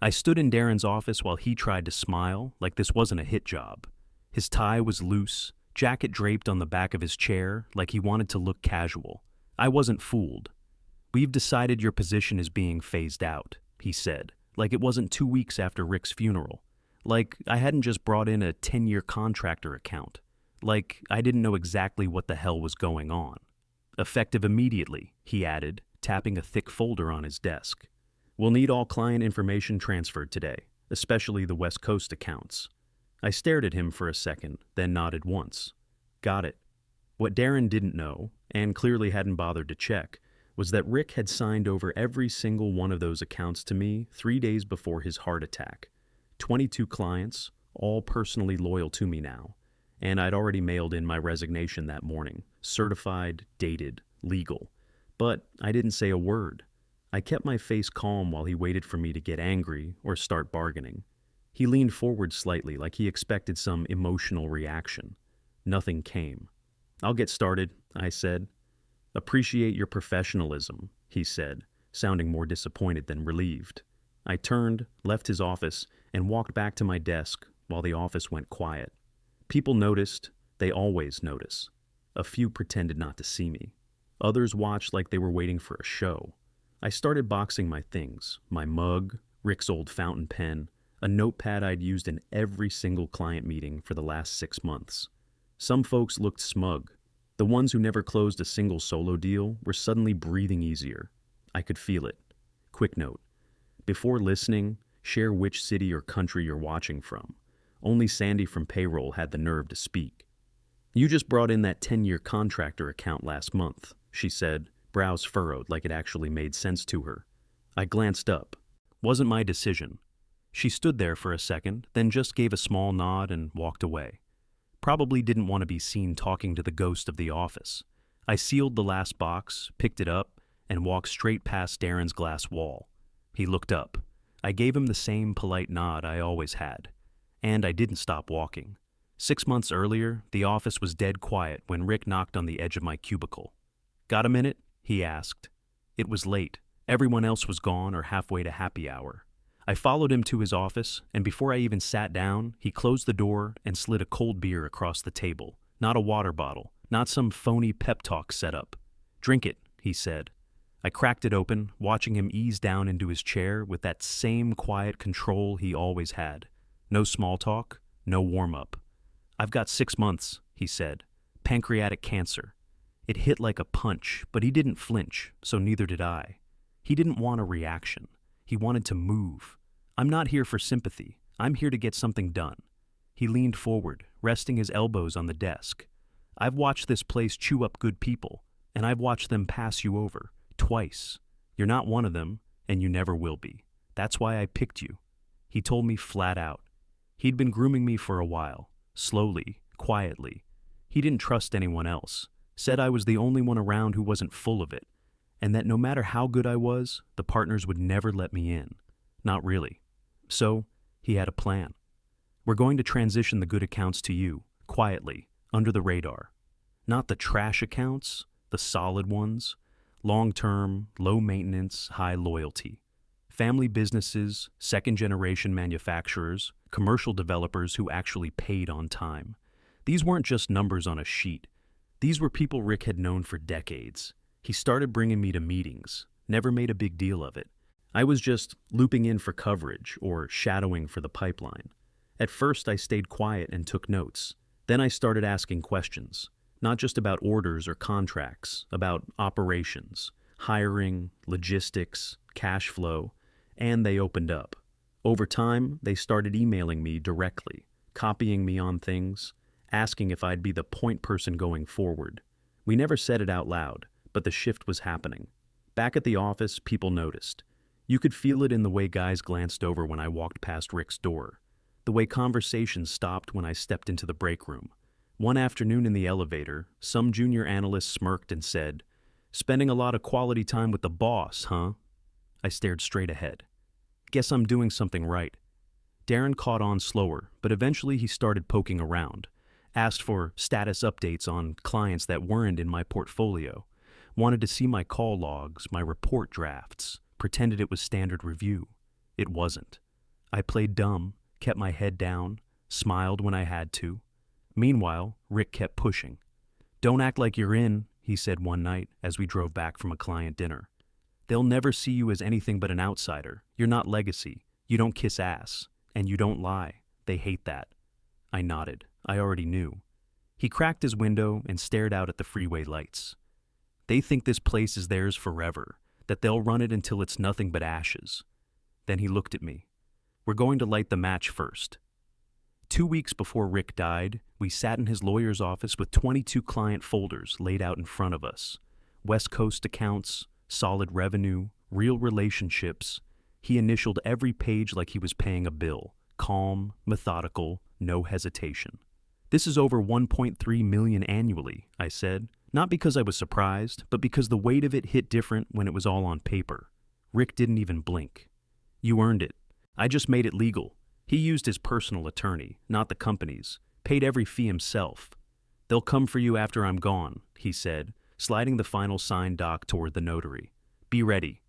I stood in Darren's office while he tried to smile like this wasn't a hit job. His tie was loose, jacket draped on the back of his chair like he wanted to look casual. I wasn't fooled. "We've decided your position is being phased out," he said, like it wasn't 2 weeks after Rick's funeral. Like I hadn't just brought in a 10-year contractor account. Like I didn't know exactly what the hell was going on. "Effective immediately," he added, tapping a thick folder on his desk. "We'll need all client information transferred today, especially the West Coast accounts." I stared at him for a second, then nodded once. Got it. What Darren didn't know, and clearly hadn't bothered to check, was that Rick had signed over every single one of those accounts to me 3 days before his heart attack. 22 clients, all personally loyal to me now, and I'd already mailed in my resignation that morning, certified, dated, legal. But I didn't say a word. I kept my face calm while he waited for me to get angry or start bargaining. He leaned forward slightly like he expected some emotional reaction. Nothing came. "I'll get started," I said. "Appreciate your professionalism," he said, sounding more disappointed than relieved. I turned, left his office, and walked back to my desk while the office went quiet. People noticed. They always notice. A few pretended not to see me. Others watched like they were waiting for a show. I started boxing my things, my mug, Rick's old fountain pen, a notepad I'd used in every single client meeting for the last 6 months. Some folks looked smug. The ones who never closed a single solo deal were suddenly breathing easier. I could feel it. Quick note. Before listening, share which city or country you're watching from. Only Sandy from payroll had the nerve to speak. "You just brought in that 10-year contractor account last month," she said, brows furrowed like it actually made sense to her. I glanced up. Wasn't my decision. She stood there for a second, then just gave a small nod and walked away. Probably didn't want to be seen talking to the ghost of the office. I sealed the last box, picked it up, and walked straight past Darren's glass wall. He looked up. I gave him the same polite nod I always had. And I didn't stop walking. 6 months earlier, the office was dead quiet when Rick knocked on the edge of my cubicle. "Got a minute?" he asked. It was late. Everyone else was gone or halfway to happy hour. I followed him to his office, and before I even sat down, he closed the door and slid a cold beer across the table. Not a water bottle, not some phony pep talk setup. "Drink it," he said. I cracked it open, watching him ease down into his chair with that same quiet control he always had. No small talk, no warm-up. "I've got 6 months," he said. "Pancreatic cancer." It hit like a punch, but he didn't flinch, so neither did I. He didn't want a reaction. He wanted to move. "I'm not here for sympathy. I'm here to get something done." He leaned forward, resting his elbows on the desk. "I've watched this place chew up good people, and I've watched them pass you over. Twice. You're not one of them, and you never will be. That's why I picked you." He told me flat out. He'd been grooming me for a while, slowly, quietly. He didn't trust anyone else, said I was the only one around who wasn't full of it, and that no matter how good I was, the partners would never let me in. Not really. So, he had a plan. "We're going to transition the good accounts to you, quietly, under the radar. Not the trash accounts, the solid ones. Long-term, low-maintenance, high loyalty. Family businesses, second-generation manufacturers, commercial developers who actually paid on time. These weren't just numbers on a sheet. These were people Rick had known for decades. He started bringing me to meetings, never made a big deal of it. I was just looping in for coverage or shadowing for the pipeline. At first, I stayed quiet and took notes. Then I started asking questions, not just about orders or contracts, about operations, hiring, logistics, cash flow, and they opened up. Over time, they started emailing me directly, copying me on things, asking if I'd be the point person going forward. We never said it out loud, but the shift was happening. Back at the office, people noticed. You could feel it in the way guys glanced over when I walked past Rick's door, the way conversations stopped when I stepped into the break room. One afternoon in the elevator, some junior analyst smirked and said, "Spending a lot of quality time with the boss, huh?" I stared straight ahead. Guess I'm doing something right. Darren caught on slower, but eventually he started poking around, asked for status updates on clients that weren't in my portfolio, wanted to see my call logs, my report drafts, pretended it was standard review. It wasn't. I played dumb, kept my head down, smiled when I had to. Meanwhile, Rick kept pushing. "Don't act like you're in," he said one night as we drove back from a client dinner. "They'll never see you as anything but an outsider. You're not legacy. You don't kiss ass. And you don't lie. They hate that." I nodded. I already knew. He cracked his window and stared out at the freeway lights. "They think this place is theirs forever, that they'll run it until it's nothing but ashes." Then he looked at me. "We're going to light the match first." 2 weeks before Rick died, we sat in his lawyer's office with 22 client folders laid out in front of us. West Coast accounts, solid revenue, real relationships. He initialed every page like he was paying a bill. Calm, methodical, no hesitation. "This is over 1.3 million annually," I said. Not because I was surprised, but because the weight of it hit different when it was all on paper. Rick didn't even blink. "You earned it. I just made it legal." He used his personal attorney, not the company's, paid every fee himself. "They'll come for you after I'm gone," he said, sliding the final signed doc toward the notary. "Be ready."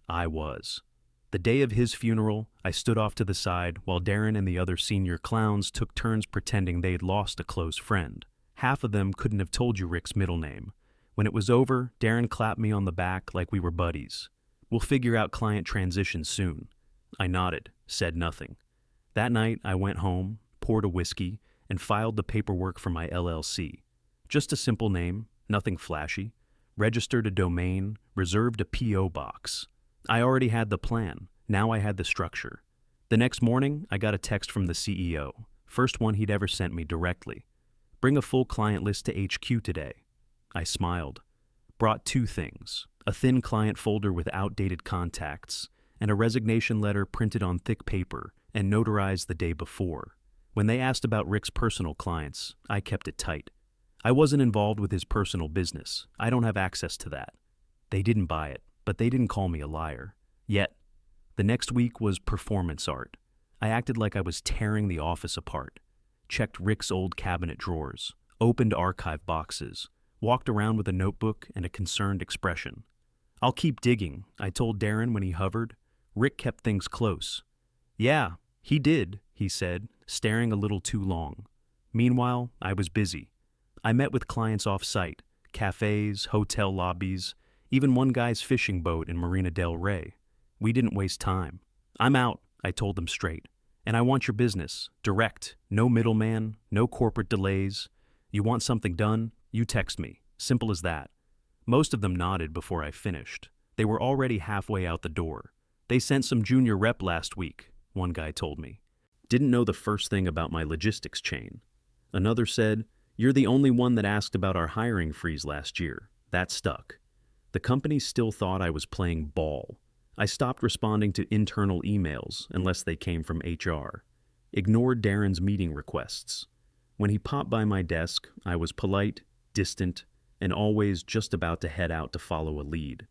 I was. The day of his funeral, I stood off to the side while Darren and the other senior clowns took turns pretending they'd lost a close friend. Half of them couldn't have told you Rick's middle name. When it was over, Darren clapped me on the back like we were buddies. "We'll figure out client transition soon." I nodded, said nothing. That night, I went home, poured a whiskey, and filed the paperwork for my LLC. Just a simple name, nothing flashy. Registered a domain, reserved a P.O. box. I already had the plan. Now I had the structure. The next morning, I got a text from the CEO, first one he'd ever sent me directly. "Bring a full client list to HQ today." I smiled. Brought 2 things, a thin client folder with outdated contacts, and a resignation letter printed on thick paper and notarized the day before. When they asked about Rick's personal clients, I kept it tight. I wasn't involved with his personal business. I don't have access to that. They didn't buy it, but they didn't call me a liar. Yet, the next week was performance art. I acted like I was tearing the office apart. Checked Rick's old cabinet drawers, opened archive boxes, walked around with a notebook and a concerned expression. "I'll keep digging," I told Darren when he hovered. Rick kept things close. "Yeah, he did," he said, staring a little too long. Meanwhile, I was busy. I met with clients off-site, cafes, hotel lobbies, even one guy's fishing boat in Marina del Rey. We didn't waste time. "I'm out," I told them straight. "And I want your business, direct, no middleman, no corporate delays. You want something done, you text me. Simple as that." Most of them nodded before I finished. They were already halfway out the door. "They sent some junior rep last week," one guy told me. Didn't know the first thing about my logistics chain. Another said, "You're the only one that asked about our hiring freeze last year." That stuck. The company still thought I was playing ball. I stopped responding to internal emails unless they came from HR. Ignored Darren's meeting requests. When he popped by my desk, I was polite, distant, and always just about to head out to follow a lead.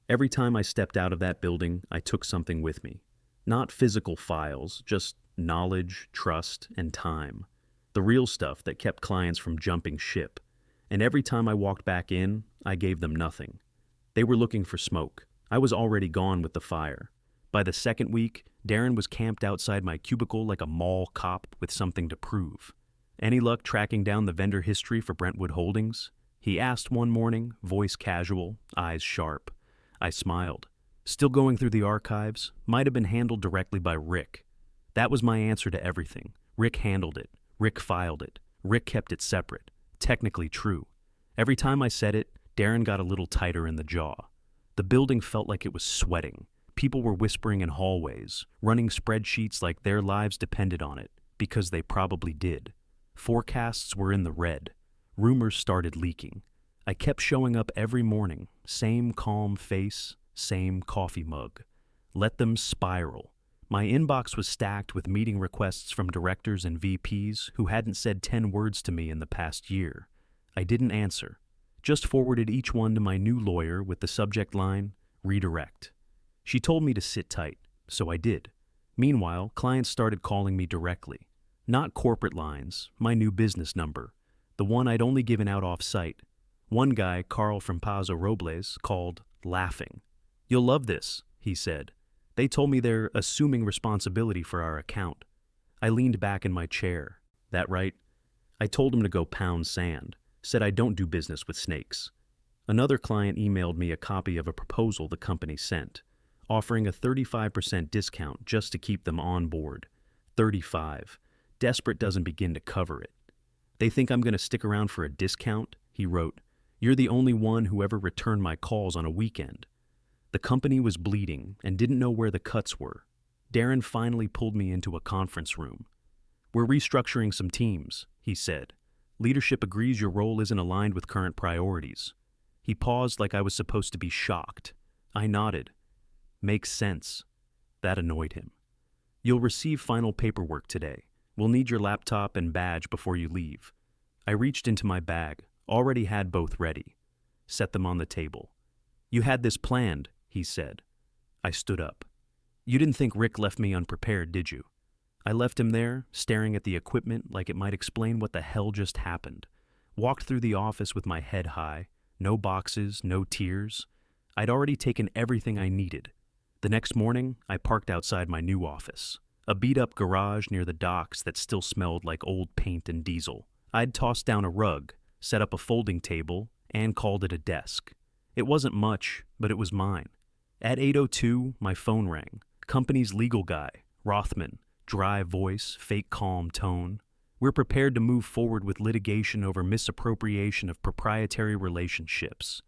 Every time I stepped out of that building, I took something with me. Not physical files, just knowledge, trust, and time. The real stuff that kept clients from jumping ship. And every time I walked back in, I gave them nothing. They were looking for smoke. I was already gone with the fire. By the second week, Darren was camped outside my cubicle like a mall cop with something to prove. "Any luck tracking down the vendor history for Brentwood Holdings?" he asked one morning, voice casual, eyes sharp. I smiled. "Still going through the archives. Might have been handled directly by Rick." That was my answer to everything. Rick handled it. Rick filed it. Rick kept it separate. Technically true. Every time I said it, Darren got a little tighter in the jaw. The building felt like it was sweating. People were whispering in hallways, running spreadsheets like their lives depended on it, because they probably did. Forecasts were in the red. Rumors started leaking. I kept showing up every morning, same calm face, same coffee mug. Let them spiral. My inbox was stacked with meeting requests from directors and VPs who hadn't said 10 words to me in the past year. I didn't answer. Just forwarded each one to my new lawyer with the subject line, "Redirect." She told me to sit tight, so I did. Meanwhile, clients started calling me directly. Not corporate lines, my new business number, the one I'd only given out off-site. One guy, Carl from Paso Robles, called, laughing. "You'll love this," he said. They told me they're assuming responsibility for our account. I leaned back in my chair. That right? I told him to go pound sand, said I don't do business with snakes. Another client emailed me a copy of a proposal the company sent, offering a 35% discount just to keep them on board. 35. Desperate doesn't begin to cover it. They think I'm going to stick around for a discount, he wrote. You're the only one who ever returned my calls on a weekend. The company was bleeding and didn't know where the cuts were. Darren finally pulled me into a conference room. We're restructuring some teams, he said. Leadership agrees your role isn't aligned with current priorities. He paused like I was supposed to be shocked. I nodded. Makes sense. That annoyed him. You'll receive final paperwork today. We'll need your laptop and badge before you leave. I reached into my bag, already had both ready. Set them on the table. You had this planned, he said. I stood up. You didn't think Rick left me unprepared, did you? I left him there, staring at the equipment like it might explain what the hell just happened. Walked through the office with my head high. No boxes, no tears. I'd already taken everything I needed. The next morning, I parked outside my new office, a beat-up garage near the docks that still smelled like old paint and diesel. I'd tossed down a rug, set up a folding table, and called it a desk. It wasn't much, but it was mine. At 8:02, my phone rang. Company's legal guy, Rothman, dry voice, fake calm tone. We're prepared to move forward with litigation over misappropriation of proprietary relationships.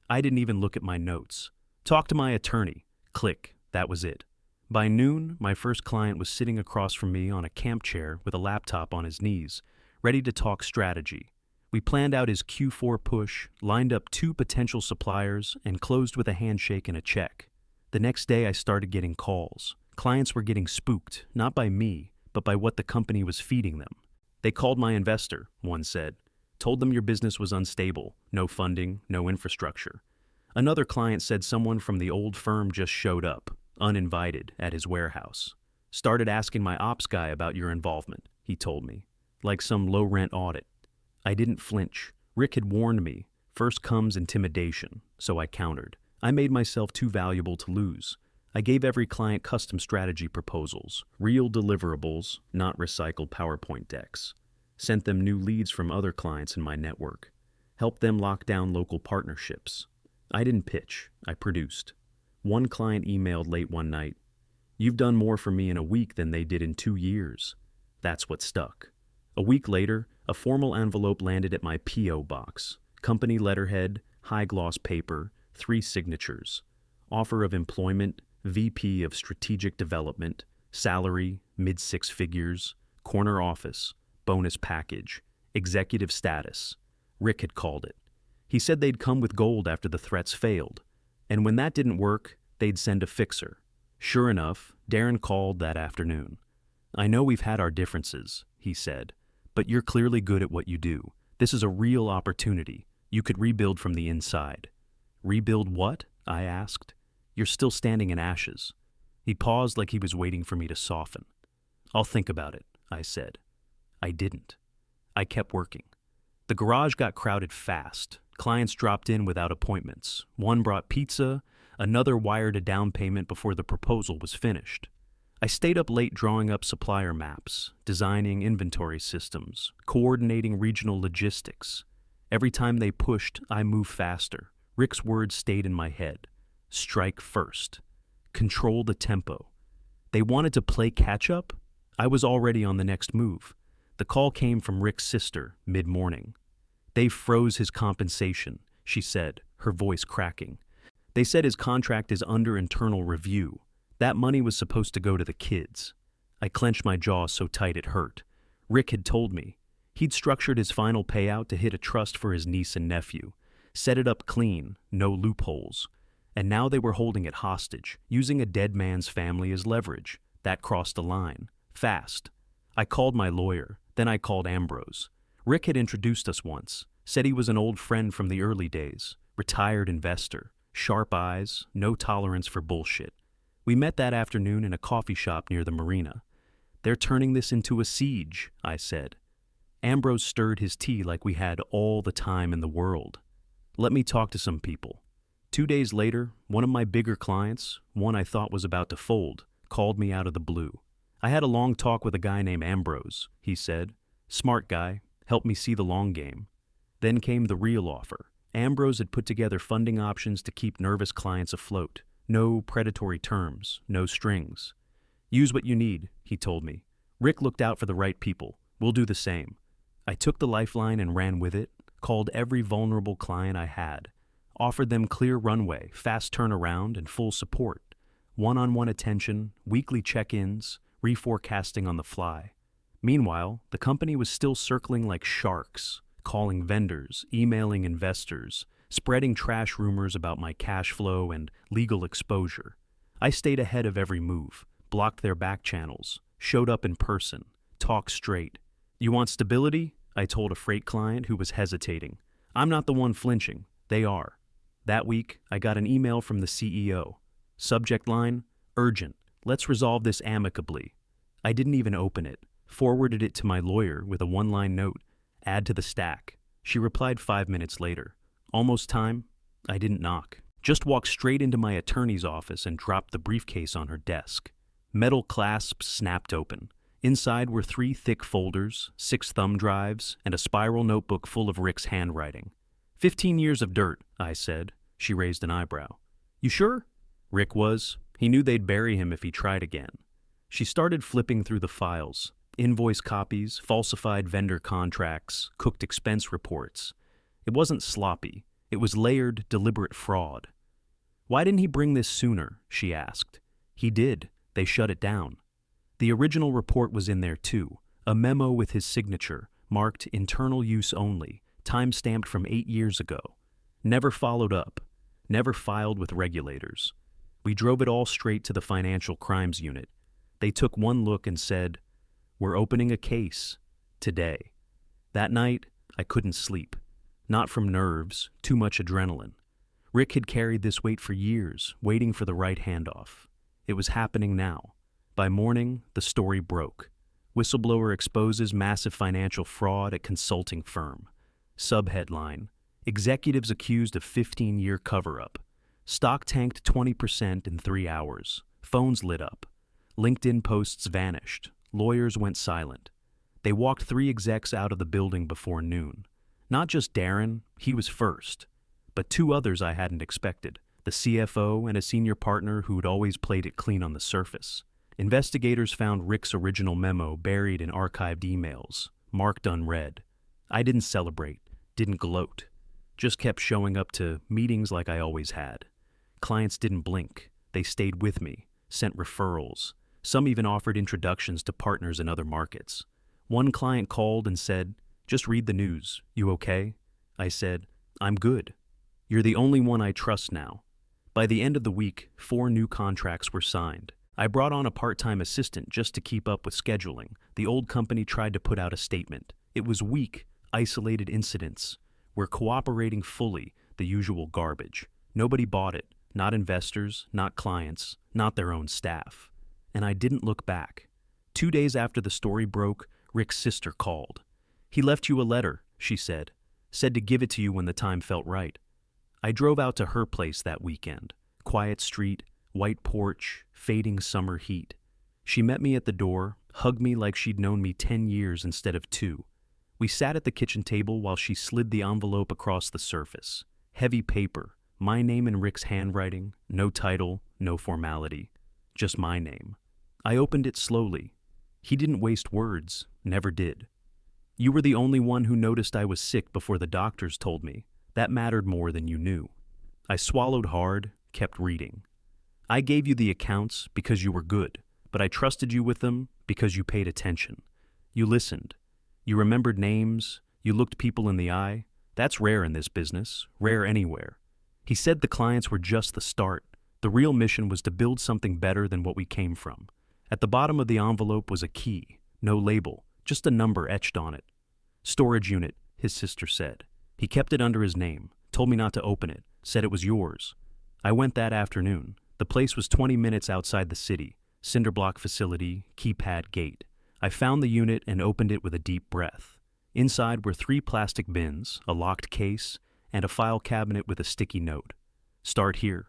I didn't even look at my notes. Talk to my attorney. Click. That was it. By noon, my first client was sitting across from me on a camp chair with a laptop on his knees, ready to talk strategy. We planned out his Q4 push, lined up 2 potential suppliers, and closed with a handshake and a check. The next day, I started getting calls. Clients were getting spooked, not by me, but by what the company was feeding them. They called my investor, one said. Told them your business was unstable, no funding, no infrastructure. Another client said someone from the old firm just showed up, uninvited, at his warehouse. Started asking my ops guy about your involvement, he told me, like some low-rent audit. I didn't flinch. Rick had warned me, first comes intimidation, so I countered. I made myself too valuable to lose. I gave every client custom strategy proposals, real deliverables, not recycled PowerPoint decks. Sent them new leads from other clients in my network. Helped them lock down local partnerships. I didn't pitch, I produced. One client emailed late one night, "You've done more for me in a week than they did in 2 years." That's what stuck. A week later, a formal envelope landed at my P.O. box. Company letterhead, high-gloss paper, 3 signatures. Offer of employment, VP of Strategic Development, salary, mid-6 figures, corner office, bonus package, executive status. Rick had called it. He said they'd come with gold after the threats failed, and when that didn't work, they'd send a fixer. Sure enough, Darren called that afternoon. I know we've had our differences, he said, but you're clearly good at what you do. This is a real opportunity. You could rebuild from the inside. Rebuild what? I asked. You're still standing in ashes. He paused like he was waiting for me to soften. I'll think about it, I said. I didn't. I kept working. The garage got crowded fast. Clients dropped in without appointments. One brought pizza, another wired a down payment before the proposal was finished. I stayed up late drawing up supplier maps, designing inventory systems, coordinating regional logistics. Every time they pushed, I moved faster. Rick's words stayed in my head. Strike first. Control the tempo. They wanted to play catch-up? I was already on the next move. The call came from Rick's sister, mid-morning. They froze his compensation, she said, her voice cracking. They said his contract is under internal review. That money was supposed to go to the kids. I clenched my jaw so tight it hurt. Rick had told me. He'd structured his final payout to hit a trust for his niece and nephew. Set it up clean, no loopholes. And now they were holding it hostage, using a dead man's family as leverage. That crossed the line. Fast. I called my lawyer, then I called Ambrose. Rick had introduced us once, said he was an old friend from the early days, retired investor, sharp eyes, no tolerance for bullshit. We met that afternoon in a coffee shop near the marina. They're turning this into a siege, I said. Ambrose stirred his tea like we had all the time in the world. Let me talk to some people. 2 days later, one of my bigger clients, one I thought was about to fold, called me out of the blue. I had a long talk with a guy named Ambrose, he said. Smart guy, helped me see the long game. Then came the real offer. Ambrose had put together funding options to keep nervous clients afloat. No predatory terms, no strings. Use what you need, he told me. Rick looked out for the right people. We'll do the same. I took the lifeline and ran with it, called every vulnerable client I had, offered them clear runway, fast turnaround, and full support. One-on-one attention, weekly check-ins, reforecasting on the fly. Meanwhile, the company was still circling like sharks, calling vendors, emailing investors, spreading trash rumors about my cash flow and legal exposure. I stayed ahead of every move, blocked their back channels, showed up in person, talked straight. You want stability? I told a freight client who was hesitating. I'm not the one flinching. They are. That week, I got an email from the CEO. Subject line, urgent. Let's resolve this amicably. I didn't even open it. Forwarded it to my lawyer with a one-line note. Add to the stack. She replied 5 minutes later. Almost time. I didn't knock. Just walked straight into my attorney's office and dropped the briefcase on her desk. Metal clasps snapped open. Inside were 3 thick folders, 6 thumb drives, and a spiral notebook full of Rick's handwriting. 15 years of dirt, I said. She raised an eyebrow. You sure? Rick was. He knew they'd bury him if he tried again. She started flipping through the files. Invoice copies, falsified vendor contracts, cooked expense reports. It wasn't sloppy. It was layered, deliberate fraud. Why didn't he bring this sooner? She asked. He did. They shut it down. The original report was in there too, a memo with his signature, marked internal use only, time-stamped from 8 years ago. Never followed up, never filed with regulators. We drove it all straight to the Financial Crimes Unit. They took one look and said, "We're opening a case. Today." That night, I couldn't sleep. Not from nerves, too much adrenaline. Rick had carried this weight for years, waiting for the right handoff. It was happening now. By morning, the story broke. Whistleblower exposes massive financial fraud at consulting firm. Subheadline: Executives accused of 15-year cover-up. Stock tanked 20% in 3 hours. Phones lit up. LinkedIn posts vanished. Lawyers went silent. They walked 3 execs out of the building before noon. Not just Darren, he was first, but 2 others I hadn't expected, the CFO and a senior partner who'd always played it clean on the surface. Investigators found Rick's original memo buried in archived emails, marked unread. I didn't celebrate, didn't gloat, just kept showing up to meetings like I always had. Clients didn't blink. They stayed with me, sent referrals. Some even offered introductions to partners in other markets. One client called and said, "Just read the news. You okay?" I said, "I'm good. You're the only one I trust now." By the end of the week, 4 new contracts were signed. I brought on a part-time assistant just to keep up with scheduling. The old company tried to put out a statement. It was weak, isolated incidents. We're cooperating fully, the usual garbage. Nobody bought it. Not investors, not clients, not their own staff. And I didn't look back. 2 days after the story broke, Rick's sister called. "He left you a letter," she said. "Said to give it to you when the time felt right." I drove out to her place that weekend. Quiet street, white porch, fading summer heat. She met me at the door, hugged me like she'd known me 10 years instead of 2. We sat at the kitchen table while she slid the envelope across the surface. Heavy paper, my name in Rick's handwriting, no title, no formality, just my name. I opened it slowly. He didn't waste words, never did. "You were the only one who noticed I was sick before the doctors told me. That mattered more than you knew." I swallowed hard, kept reading. "I gave you the accounts because you were good, but I trusted you with them because you paid attention. You listened. You remembered names. You looked people in the eye. That's rare in this business, rare anywhere." He said the clients were just the start. The real mission was to build something better than what we came from. At the bottom of the envelope was a key, no label, just a number etched on it. "Storage unit," his sister said. He kept it under his name, told me not to open it, said it was yours. I went that afternoon. The place was 20 minutes outside the city, cinderblock facility, keypad gate. I found the unit and opened it with a deep breath. Inside were 3 plastic bins, a locked case, and a file cabinet with a sticky note. Start here.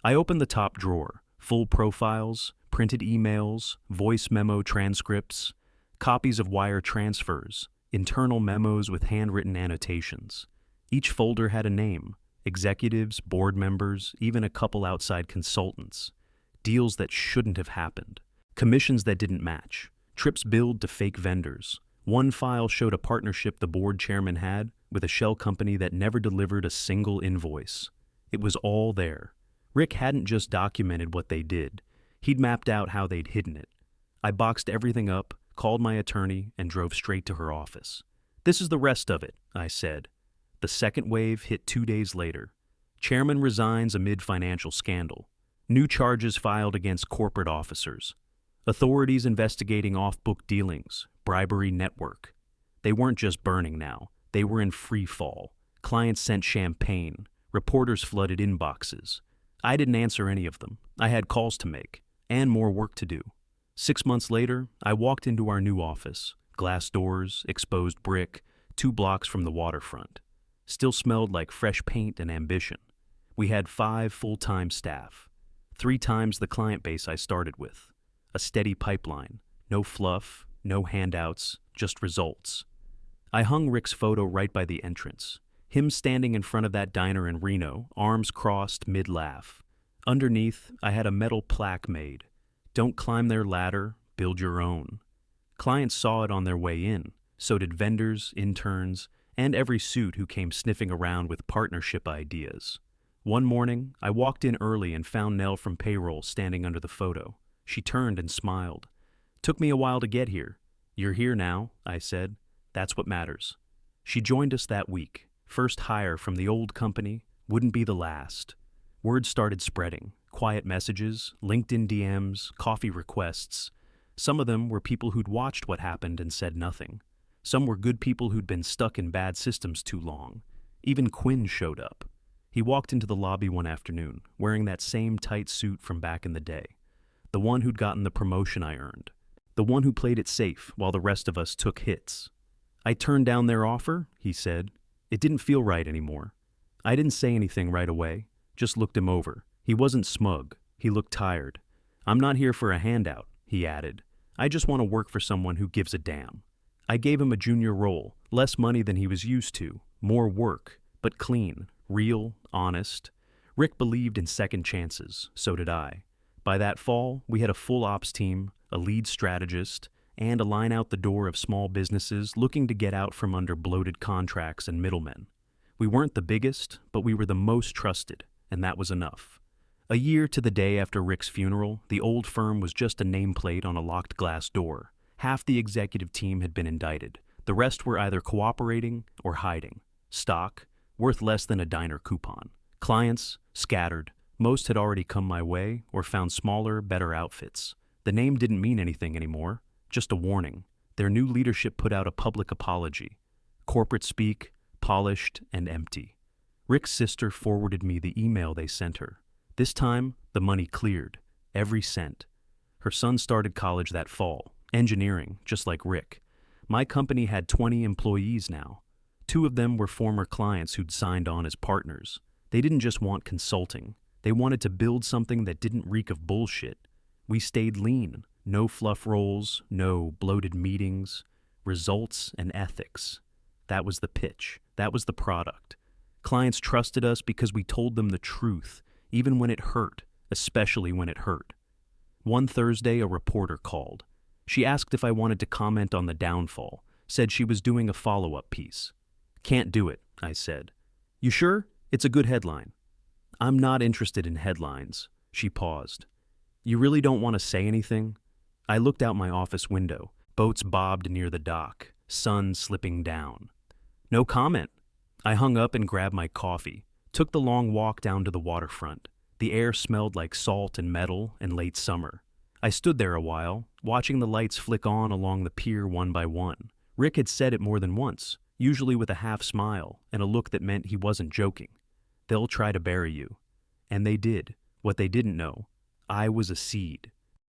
I opened the top drawer, full profiles, printed emails, voice memo transcripts, copies of wire transfers, internal memos with handwritten annotations. Each folder had a name, executives, board members, even a couple outside consultants. Deals that shouldn't have happened. Commissions that didn't match. Trips billed to fake vendors. One file showed a partnership the board chairman had with a shell company that never delivered a single invoice. It was all there. Rick hadn't just documented what they did. He'd mapped out how they'd hidden it. I boxed everything up, called my attorney, and drove straight to her office. "This is the rest of it," I said. The second wave hit 2 days later. Chairman resigns amid financial scandal. New charges filed against corporate officers. Authorities investigating off-book dealings, bribery network. They weren't just burning now. They were in free fall. Clients sent champagne. Reporters flooded inboxes. I didn't answer any of them. I had calls to make, and more work to do. 6 months later, I walked into our new office. Glass doors, exposed brick, 2 blocks from the waterfront. Still smelled like fresh paint and ambition. We had 5 full-time staff. 3 times the client base I started with. A steady pipeline. No fluff, no handouts, just results. I hung Rick's photo right by the entrance. Him standing in front of that diner in Reno, arms crossed mid-laugh. Underneath, I had a metal plaque made. "Don't climb their ladder, build your own." Clients saw it on their way in. So did vendors, interns, and every suit who came sniffing around with partnership ideas. One morning, I walked in early and found Nell from payroll standing under the photo. She turned and smiled. "Took me a while to get here." "You're here now," I said. "That's what matters." She joined us that week. First hire from the old company, wouldn't be the last. Word started spreading. Quiet messages, LinkedIn DMs, coffee requests. Some of them were people who'd watched what happened and said nothing. Some were good people who'd been stuck in bad systems too long. Even Quinn showed up. He walked into the lobby one afternoon, wearing that same tight suit from back in the day. The one who'd gotten the promotion I earned. The one who played it safe while the rest of us took hits. "I turned down their offer," he said. "It didn't feel right anymore." I didn't say anything right away, just looked him over. He wasn't smug. He looked tired. "I'm not here for a handout," he added. "I just want to work for someone who gives a damn." I gave him a junior role, less money than he was used to, more work, but clean, real, honest. Rick believed in second chances, so did I. By that fall, we had a full ops team, a lead strategist, and a line out the door of small businesses looking to get out from under bloated contracts and middlemen. We weren't the biggest, but we were the most trusted, and that was enough. A year to the day after Rick's funeral, the old firm was just a nameplate on a locked glass door. Half the executive team had been indicted. The rest were either cooperating or hiding. Stock, worth less than a diner coupon. Clients, scattered. Most had already come my way or found smaller, better outfits. The name didn't mean anything anymore, just a warning. Their new leadership put out a public apology. Corporate speak, polished and empty. Rick's sister forwarded me the email they sent her. This time, the money cleared. Every cent. Her son started college that fall. Engineering, just like Rick. My company had 20 employees now. 2 of them were former clients who'd signed on as partners. They didn't just want consulting. They wanted to build something that didn't reek of bullshit. We stayed lean. No fluff rolls, no bloated meetings. Results and ethics. That was the pitch. That was the product. Clients trusted us because we told them the truth, even when it hurt, especially when it hurt. One Thursday, a reporter called. She asked if I wanted to comment on the downfall, said she was doing a follow-up piece. "Can't do it," I said. "You sure? It's a good headline." "I'm not interested in headlines." She paused. "You really don't want to say anything?" I looked out my office window. Boats bobbed near the dock, sun slipping down. "No comment." I hung up and grabbed my coffee, took the long walk down to the waterfront. The air smelled like salt and metal and late summer. I stood there a while, watching the lights flick on along the pier one by one. Rick had said it more than once, usually with a half smile and a look that meant he wasn't joking. "They'll try to bury you." And they did. What they didn't know, I was a seed.